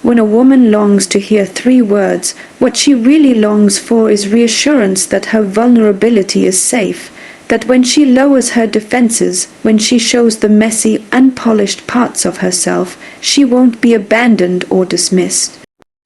When a woman longs to hear 3 words, what she really longs for is reassurance that her vulnerability is safe, that when she lowers her defenses, when she shows the messy, unpolished parts of herself, she won't be abandoned or dismissed.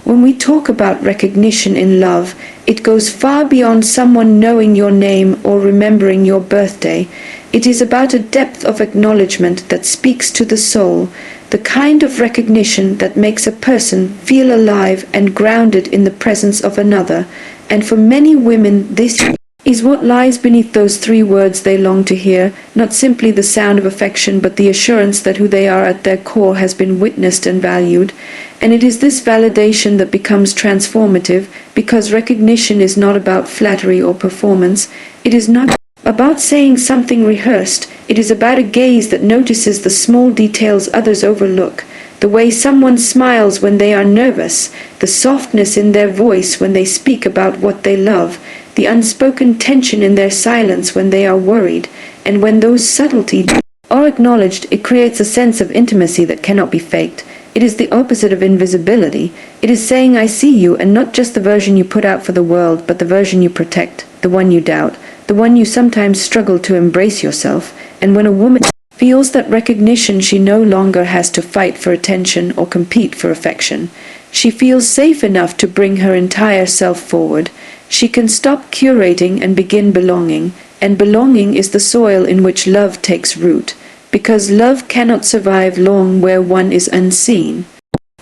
When we talk about recognition in love, it goes far beyond someone knowing your name or remembering your birthday. It is about a depth of acknowledgement that speaks to the soul, the kind of recognition that makes a person feel alive and grounded in the presence of another. And for many women, this is what lies beneath those 3 words they long to hear, not simply the sound of affection, but the assurance that who they are at their core has been witnessed and valued. And it is this validation that becomes transformative, because recognition is not about flattery or performance. It is not about saying something rehearsed. It is about a gaze that notices the small details others overlook, the way someone smiles when they are nervous, the softness in their voice when they speak about what they love, the unspoken tension in their silence when they are worried. And when those subtleties are acknowledged, it creates a sense of intimacy that cannot be faked. It is the opposite of invisibility. It is saying, I see you, and not just the version you put out for the world, but the version you protect, the one you doubt, the one you sometimes struggle to embrace yourself. And when a woman feels that recognition, she no longer has to fight for attention or compete for affection. She feels safe enough to bring her entire self forward. She can stop curating and begin belonging, and belonging is the soil in which love takes root, because love cannot survive long where one is unseen,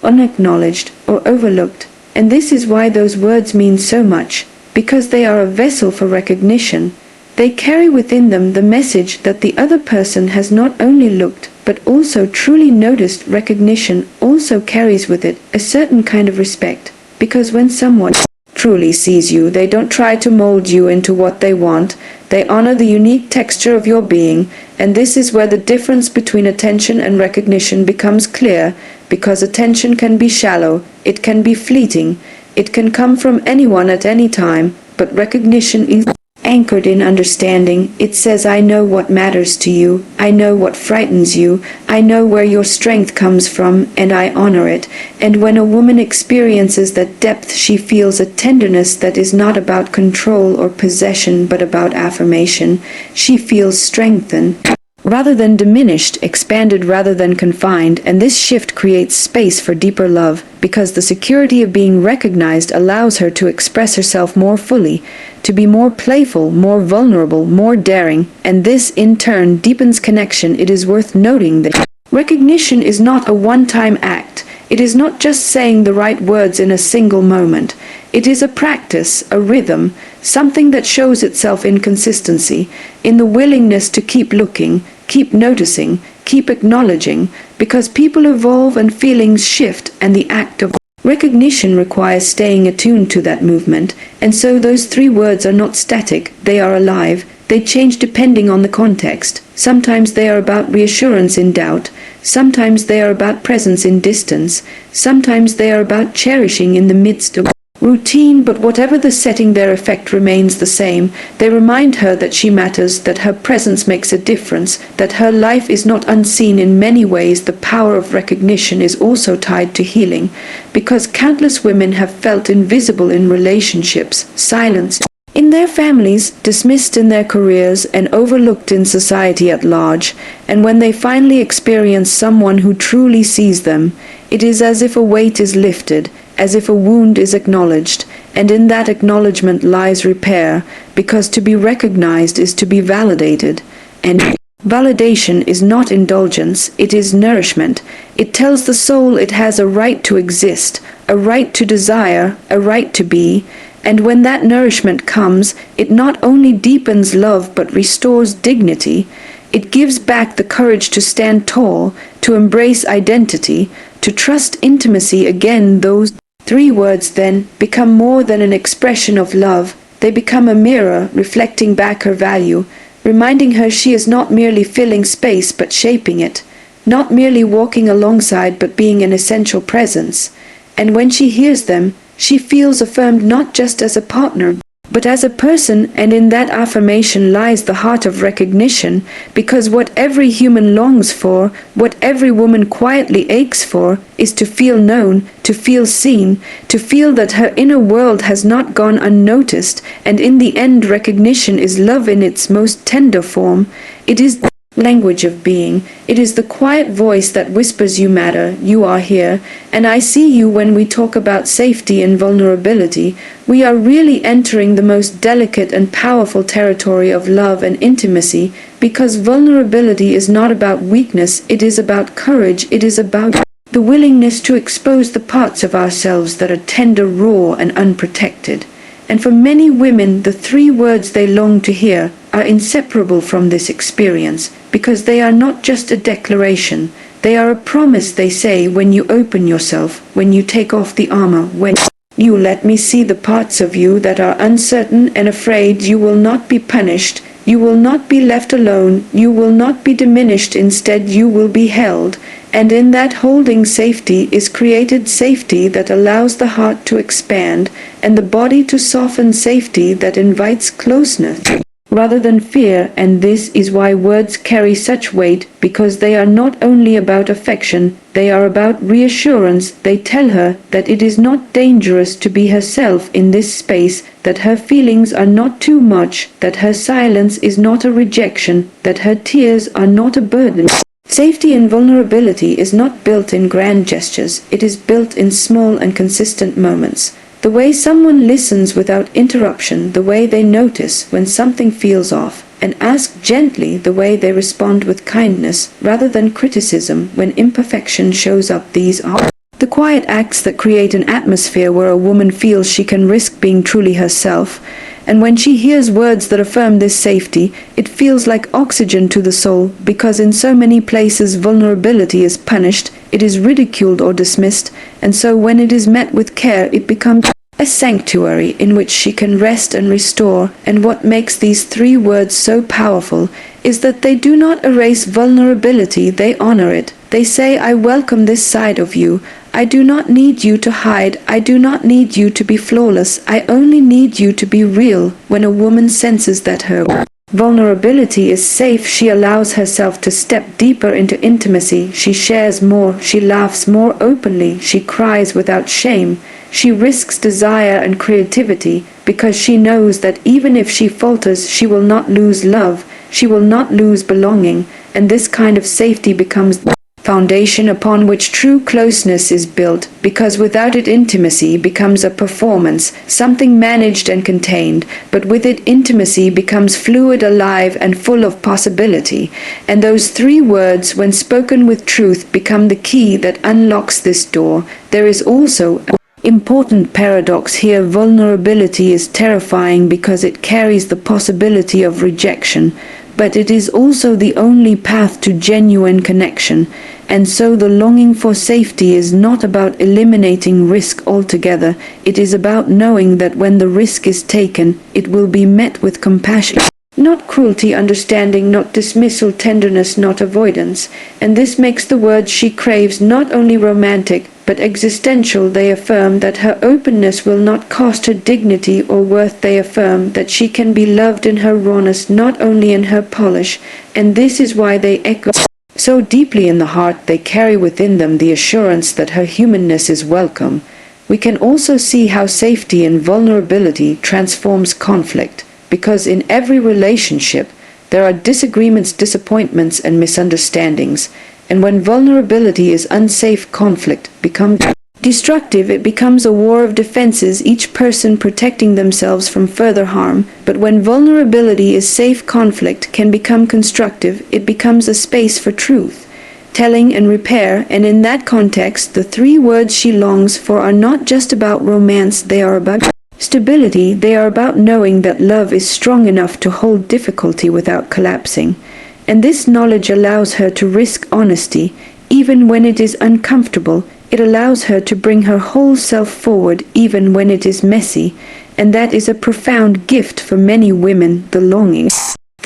unacknowledged, or overlooked. And this is why those words mean so much, because they are a vessel for recognition. They carry within them the message that the other person has not only looked, but also truly noticed. Recognition also carries with it a certain kind of respect, because when someone truly sees you, they don't try to mold you into what they want. They honor the unique texture of your being, and this is where the difference between attention and recognition becomes clear, because attention can be shallow, it can be fleeting, it can come from anyone at any time, but recognition is anchored in understanding. It says, I know what matters to you, I know what frightens you, I know where your strength comes from, and I honor it. And when a woman experiences that depth, she feels a tenderness that is not about control or possession, but about affirmation. She feels strengthened rather than diminished, expanded rather than confined, and this shift creates space for deeper love, because the security of being recognized allows her to express herself more fully, to be more playful, more vulnerable, more daring, and this in turn deepens connection. It is worth noting that recognition is not a one-time act. It is not just saying the right words in a single moment. It is a practice, a rhythm, something that shows itself in consistency, in the willingness to keep looking, keep noticing, keep acknowledging, because people evolve and feelings shift, and the act of recognition requires staying attuned to that movement. And so those 3 words are not static, they are alive. They change depending on the context. Sometimes they are about reassurance in doubt. Sometimes they are about presence in distance. Sometimes they are about cherishing in the midst of routine, but whatever the setting, their effect remains the same. They remind her that she matters, that her presence makes a difference, that her life is not unseen. In many ways, the power of recognition is also tied to healing, because countless women have felt invisible in relationships, silenced in their families, dismissed in their careers, and overlooked in society at large. And when they finally experience someone who truly sees them, it is as if a weight is lifted, as if a wound is acknowledged, and in that acknowledgement lies repair, because to be recognized is to be validated. And validation is not indulgence, it is nourishment. It tells the soul it has a right to exist, a right to desire, a right to be. And when that nourishment comes, it not only deepens love but restores dignity. It gives back the courage to stand tall, to embrace identity, to trust intimacy again. Those 3 words then become more than an expression of love. They become a mirror reflecting back her value, reminding her she is not merely filling space but shaping it, not merely walking alongside but being an essential presence. And when she hears them, she feels affirmed not just as a partner, but as a person, and in that affirmation lies the heart of recognition, because what every human longs for, what every woman quietly aches for, is to feel known, to feel seen, to feel that her inner world has not gone unnoticed, and in the end recognition is love in its most tender form. It is the language of being. It is the quiet voice that whispers you matter, you are here, and I see you. When we talk about safety and vulnerability, we are really entering the most delicate and powerful territory of love and intimacy, because vulnerability is not about weakness, it is about courage, it is about the willingness to expose the parts of ourselves that are tender, raw, and unprotected. And for many women, the three words they long to hear are inseparable from this experience, because they are not just a declaration, they are a promise. They say, when you open yourself, when you take off the armor, when you let me see the parts of you that are uncertain and afraid, you will not be punished, you will not be left alone, you will not be diminished, instead you will be held. And in that holding safety is created safety that allows the heart to expand, and the body to soften, safety that invites closeness rather than fear. And this is why words carry such weight, because they are not only about affection, they are about reassurance. They tell her that it is not dangerous to be herself in this space, that her feelings are not too much, that her silence is not a rejection, that her tears are not a burden. Safety and vulnerability is not built in grand gestures, it is built in small and consistent moments. The way someone listens without interruption, the way they notice when something feels off, and ask gently, the way they respond with kindness rather than criticism when imperfection shows up. These are the quiet acts that create an atmosphere where a woman feels she can risk being truly herself. And when she hears words that affirm this safety, it feels like oxygen to the soul, because in so many places vulnerability is punished, it is ridiculed or dismissed, and so when it is met with care, it becomes a sanctuary in which she can rest and restore. And what makes these three words so powerful is that they do not erase vulnerability, they honor it. They say, I welcome this side of you. I do not need you to hide. I do not need you to be flawless. I only need you to be real. When a woman senses that her vulnerability is safe, she allows herself to step deeper into intimacy. She shares more. She laughs more openly. She cries without shame. She risks desire and creativity, because she knows that even if she falters, she will not lose love. She will not lose belonging. And this kind of safety becomes the foundation upon which true closeness is built, because without it intimacy becomes a performance, something managed and contained, but with it intimacy becomes fluid, alive, and full of possibility. And those three words, when spoken with truth, become the key that unlocks this door. There is also an important paradox here. Vulnerability is terrifying because it carries the possibility of rejection, but it is also the only path to genuine connection. And so the longing for safety is not about eliminating risk altogether. It is about knowing that when the risk is taken, it will be met with compassion. Not cruelty, understanding, not dismissal, tenderness, not avoidance. And this makes the words she craves not only romantic, but existential. They affirm that her openness will not cost her dignity or worth. They affirm that she can be loved in her rawness, not only in her polish. And this is why they echo so deeply in the heart. They carry within them the assurance that her humanness is welcome. We can also see how safety and vulnerability transforms conflict, because in every relationship there are disagreements, disappointments, and misunderstandings. And when vulnerability is unsafe, conflict becomes destructive. It becomes a war of defenses, each person protecting themselves from further harm. But when vulnerability is safe, conflict can become constructive. It becomes a space for truth, telling, and repair. And in that context, the three words she longs for are not just about romance, they are about stability. They are about knowing that love is strong enough to hold difficulty without collapsing. And this knowledge allows her to risk honesty, even when it is uncomfortable. It allows her to bring her whole self forward, even when it is messy. And that is a profound gift for many women, the longing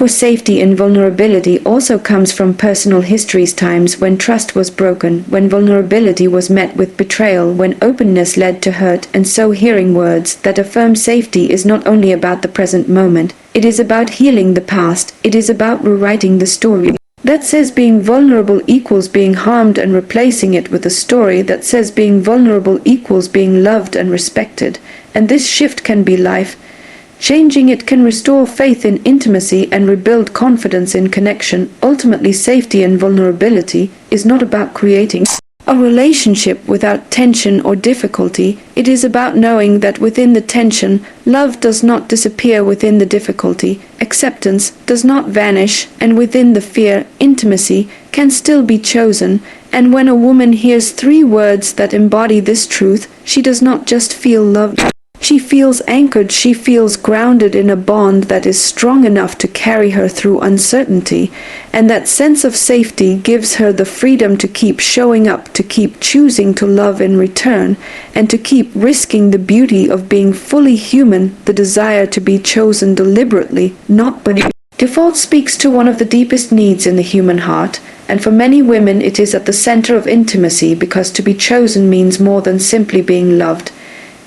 For safety in vulnerability also comes from personal histories, times when trust was broken, when vulnerability was met with betrayal, when openness led to hurt, and so hearing words that affirm safety is not only about the present moment, it is about healing the past, it is about rewriting the story that says being vulnerable equals being harmed and replacing it with a story that says being vulnerable equals being loved and respected. And this shift can be life changing. It can restore faith in intimacy and rebuild confidence in connection. Ultimately, safety and vulnerability is not about creating a relationship without tension or difficulty. It is about knowing that within the tension, love does not disappear. Within the difficulty, acceptance does not vanish, and within the fear, intimacy can still be chosen. And when a woman hears 3 words that embody this truth, she does not just feel loved. She feels anchored, she feels grounded in a bond that is strong enough to carry her through uncertainty, and that sense of safety gives her the freedom to keep showing up, to keep choosing to love in return, and to keep risking the beauty of being fully human, the desire to be chosen deliberately, not by default. Speaks to one of the deepest needs in the human heart, and for many women it is at the center of intimacy, because to be chosen means more than simply being loved.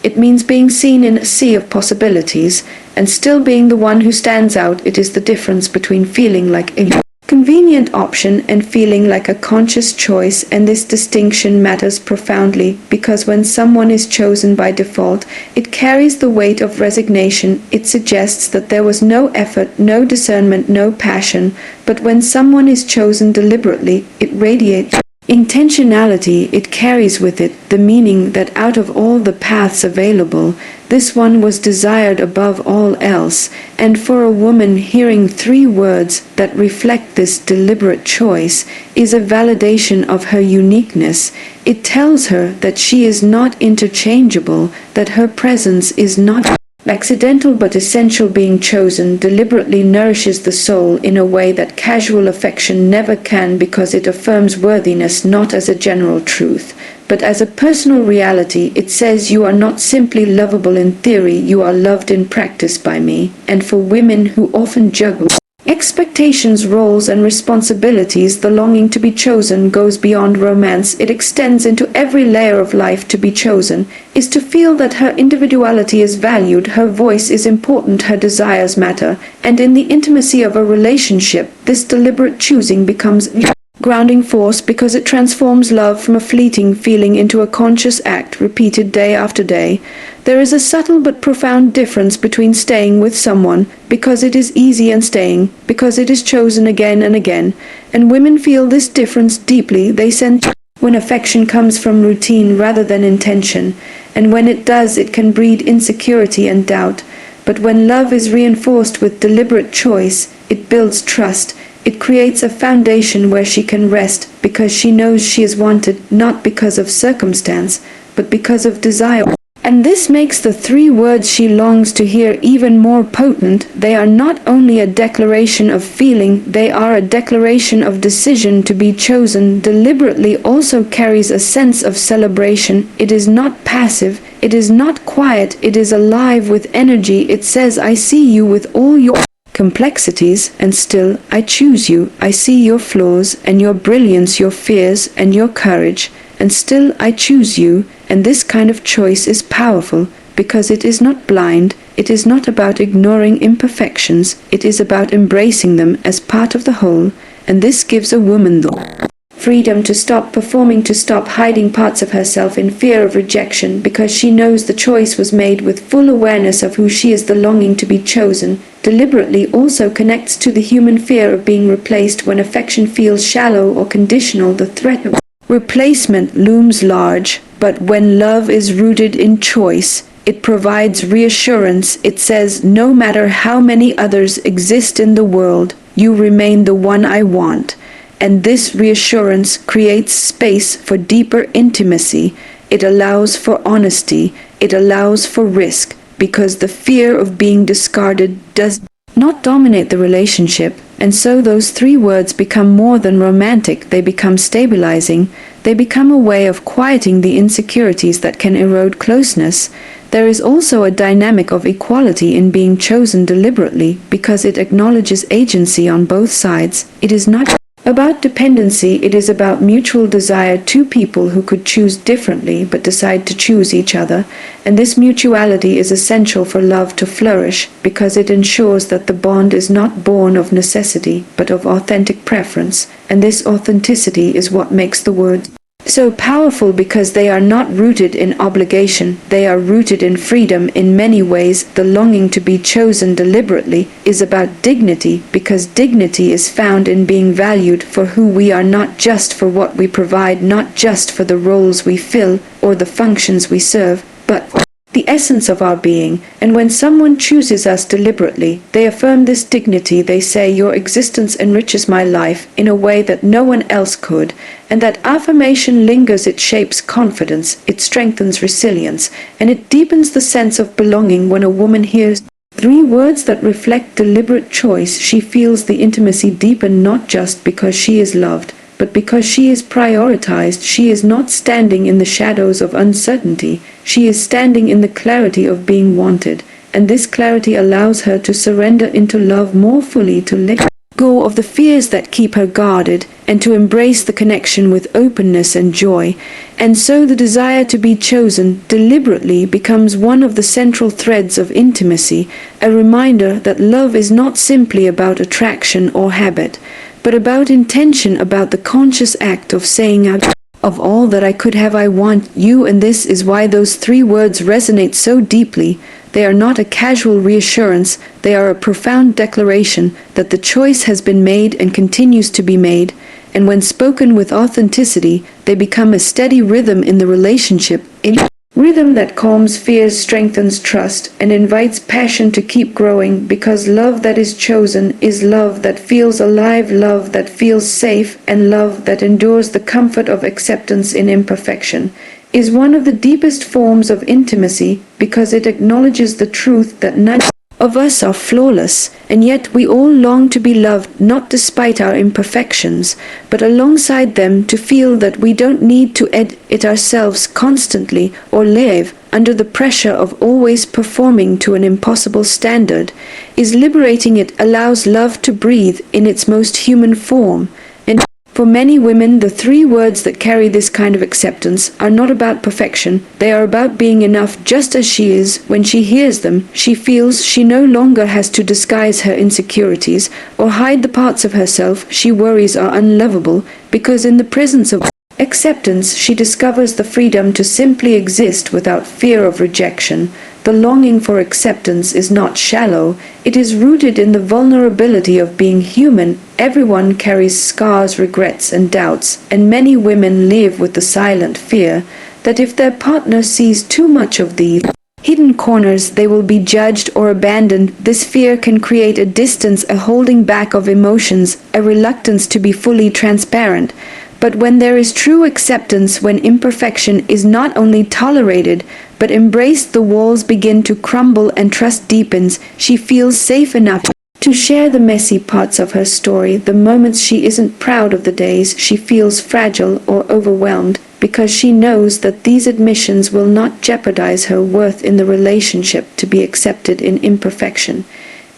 It means being seen in a sea of possibilities, and still being the one who stands out. It is the difference between feeling like a convenient option and feeling like a conscious choice, and this distinction matters profoundly, because when someone is chosen by default, it carries the weight of resignation. It suggests that there was no effort, no discernment, no passion, but when someone is chosen deliberately, it radiates intentionality. It carries with it the meaning that out of all the paths available, this one was desired above all else. And for a woman, hearing 3 words that reflect this deliberate choice is a validation of her uniqueness. It tells her that she is not interchangeable, that her presence is not accidental but essential. Being chosen deliberately nourishes the soul in a way that casual affection never can, because it affirms worthiness not as a general truth, but as a personal reality. It says, you are not simply lovable in theory, you are loved in practice by me. And for women who often juggle expectations, roles, and responsibilities, the longing to be chosen goes beyond romance. It extends into every layer of life. To be chosen is to feel that her individuality is valued, her voice is important, her desires matter. And in the intimacy of a relationship, this deliberate choosing becomes a grounding force, because it transforms love from a fleeting feeling into a conscious act repeated day after day. There is a subtle but profound difference between staying with someone because it is easy and staying because it is chosen again and again, and women feel this difference deeply. They sense when affection comes from routine rather than intention, and when it does, it can breed insecurity and doubt. But when love is reinforced with deliberate choice, it builds trust. It creates a foundation where she can rest, because she knows she is wanted, not because of circumstance, but because of desire. And this makes the 3 words she longs to hear even more potent. They are not only a declaration of feeling, they are a declaration of decision. To be chosen deliberately also carries a sense of celebration. It is not passive, it is not quiet, it is alive with energy. It says, I see you with all your complexities, and still I choose you. I see your flaws and your brilliance, your fears and your courage, and still I choose you. And this kind of choice is powerful, because it is not blind, it is not about ignoring imperfections, it is about embracing them as part of the whole. And this gives a woman the freedom to stop performing, to stop hiding parts of herself in fear of rejection, because she knows the choice was made with full awareness of who she is. The longing to be chosen deliberately also connects to the human fear of being replaced. When affection feels shallow or conditional, the threat of replacement looms large. But when love is rooted in choice, it provides reassurance. It says, no matter how many others exist in the world, you remain the one I want. And this reassurance creates space for deeper intimacy. It allows for honesty. It allows for risk, because the fear of being discarded does not dominate the relationship. And so those 3 words become more than romantic. They become stabilizing. They become a way of quieting the insecurities that can erode closeness. There is also a dynamic of equality in being chosen deliberately because it acknowledges agency on both sides. It is not about dependency, it is about mutual desire, two people who could choose differently but decide to choose each other, and this mutuality is essential for love to flourish because it ensures that the bond is not born of necessity but of authentic preference, and this authenticity is what makes the word so powerful because they are not rooted in obligation, they are rooted in freedom. In many ways, the longing to be chosen deliberately is about dignity because dignity is found in being valued for who we are, not just for what we provide, not just for the roles we fill or the functions we serve, but the essence of our being. And when someone chooses us deliberately, they affirm this dignity. They say, your existence enriches my life in a way that no one else could. And that affirmation lingers, it shapes confidence, it strengthens resilience, and it deepens the sense of belonging. When a woman hears 3 words that reflect deliberate choice, she feels the intimacy deepen, not just because she is loved, but because she is prioritized. She is not standing in the shadows of uncertainty, she is standing in the clarity of being wanted, and this clarity allows her to surrender into love more fully, to let go of the fears that keep her guarded, and to embrace the connection with openness and joy. And so the desire to be chosen deliberately becomes one of the central threads of intimacy, a reminder that love is not simply about attraction or habit, but about intention, about the conscious act of saying out, of all that I could have, I want you. And this is why those 3 words resonate so deeply. They are not a casual reassurance, they are a profound declaration that the choice has been made and continues to be made, and when spoken with authenticity, they become a steady rhythm in the relationship, a rhythm that calms fears, strengthens trust, and invites passion to keep growing, because love that is chosen is love that feels alive, love that feels safe, and love that endures the comfort of acceptance in imperfection is one of the deepest forms of intimacy because it acknowledges the truth that none of us are flawless, and yet we all long to be loved, not despite our imperfections, but alongside them, to feel that we don't need to edit ourselves constantly or live under the pressure of always performing to an impossible standard is liberating. It allows love to breathe in its most human form. And for many women, the 3 words that carry this kind of acceptance are not about perfection, they are about being enough just as she is. When she hears them, she feels she no longer has to disguise her insecurities or hide the parts of herself she worries are unlovable, because in the presence of acceptance, she discovers the freedom to simply exist without fear of rejection. The longing for acceptance is not shallow, it is rooted in the vulnerability of being human. Everyone carries scars, regrets, and doubts, and many women live with the silent fear that if their partner sees too much of these hidden corners, they will be judged or abandoned. This fear can create a distance, a holding back of emotions, a reluctance to be fully transparent. But when there is true acceptance, when imperfection is not only tolerated but embraced, the walls begin to crumble and trust deepens. She feels safe enough to share the messy parts of her story, the moments she isn't proud of, the days she feels fragile or overwhelmed, because she knows that these admissions will not jeopardize her worth in the relationship. To be accepted in imperfection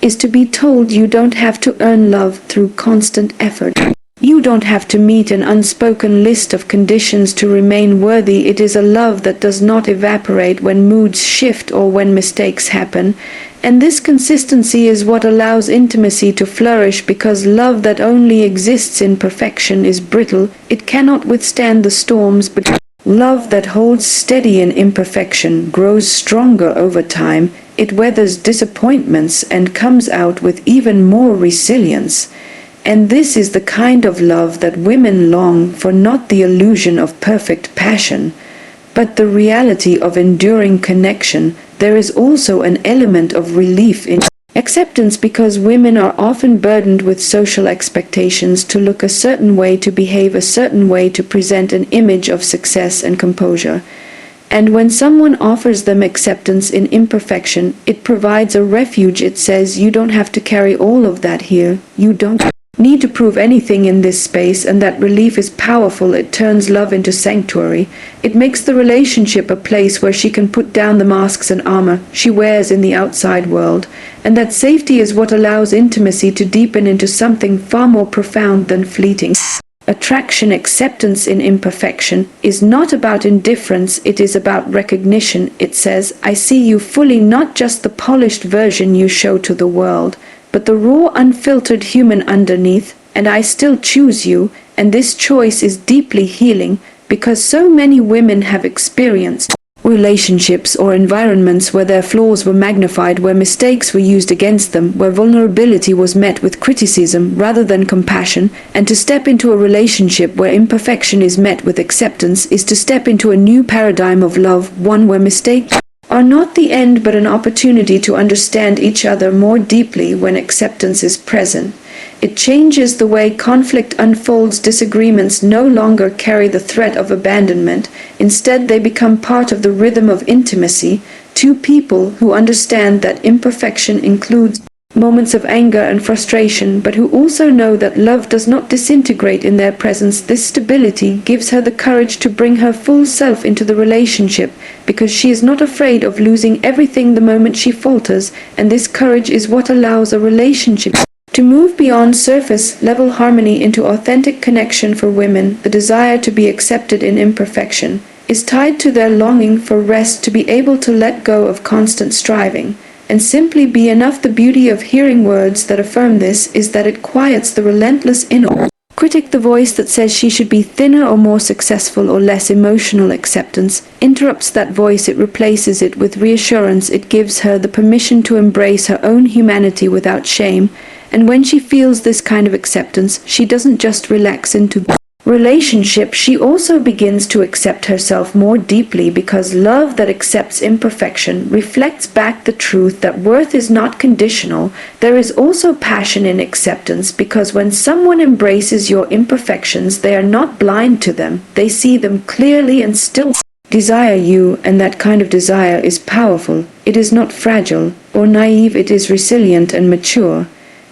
is to be told you don't have to earn love through constant effort. You don't have to meet an unspoken list of conditions to remain worthy. It is a love that does not evaporate when moods shift or when mistakes happen. And this consistency is what allows intimacy to flourish, because love that only exists in perfection is brittle. It cannot withstand the storms, but love that holds steady in imperfection grows stronger over time. It weathers disappointments and comes out with even more resilience. And this is the kind of love that women long for, not the illusion of perfect passion, but the reality of enduring connection. There is also an element of relief in acceptance, because women are often burdened with social expectations to look a certain way, to behave a certain way, to present an image of success and composure. And when someone offers them acceptance in imperfection, it provides a refuge. It says, you don't have to carry all of that here. You don't need to prove anything in this space, and that relief is powerful. It turns love into sanctuary. It makes the relationship a place where she can put down the masks and armor she wears in the outside world, and that safety is what allows intimacy to deepen into something far more profound than fleeting attraction. Acceptance in imperfection is not about indifference, it is about recognition. It says, I see you fully, not just the polished version you show to the world, but the raw, unfiltered human underneath, and I still choose you, and this choice is deeply healing, because so many women have experienced relationships or environments where their flaws were magnified, where mistakes were used against them, where vulnerability was met with criticism rather than compassion, and to step into a relationship where imperfection is met with acceptance is to step into a new paradigm of love, one where mistakes are not the end but an opportunity to understand each other more deeply. When acceptance is present, it changes the way conflict unfolds. Disagreements no longer carry the threat of abandonment. Instead, they become part of the rhythm of intimacy. Two people who understand that imperfection includes moments of anger and frustration, but who also know that love does not disintegrate in their presence. This stability gives her the courage to bring her full self into the relationship, because she is not afraid of losing everything the moment she falters, and this courage is what allows a relationship to move beyond surface-level harmony into authentic connection. For women, the desire to be accepted in imperfection is tied to their longing for rest, to be able to let go of constant striving and simply be enough. The beauty of hearing words that affirm this is that it quiets the relentless inner critic, the voice that says she should be thinner or more successful or less emotional. Acceptance interrupts that voice. It replaces it with reassurance. It gives her the permission to embrace her own humanity without shame. And when she feels this kind of acceptance, she doesn't just relax into relationship, she also begins to accept herself more deeply, because love that accepts imperfection reflects back the truth that worth is not conditional. There is also passion in acceptance, because when someone embraces your imperfections, they are not blind to them. They see them clearly and still desire you, and that kind of desire is powerful. It is not fragile or naive, it is resilient and mature,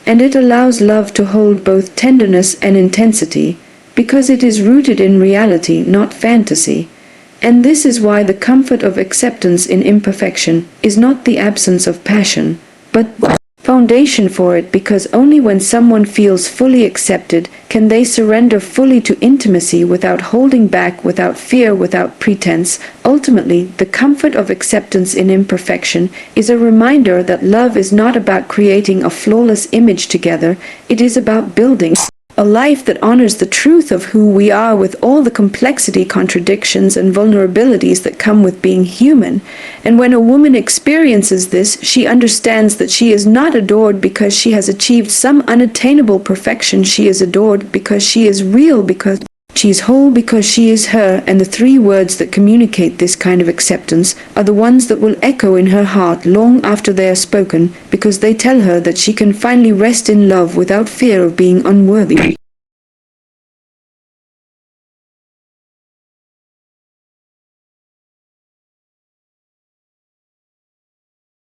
and it allows love to hold both tenderness and intensity, because it is rooted in reality, not fantasy. And this is why the comfort of acceptance in imperfection is not the absence of passion, but foundation for it, because only when someone feels fully accepted can they surrender fully to intimacy without holding back, without fear, without pretense. Ultimately, the comfort of acceptance in imperfection is a reminder that love is not about creating a flawless image together, it is about building a life that honors the truth of who we are, with all the complexity, contradictions, and vulnerabilities that come with being human. And when a woman experiences this, she understands that she is not adored because she has achieved some unattainable perfection. She is adored because she is real, because she is whole, because she is her. And the three words that communicate this kind of acceptance are the ones that will echo in her heart long after they are spoken, because they tell her that she can finally rest in love without fear of being unworthy.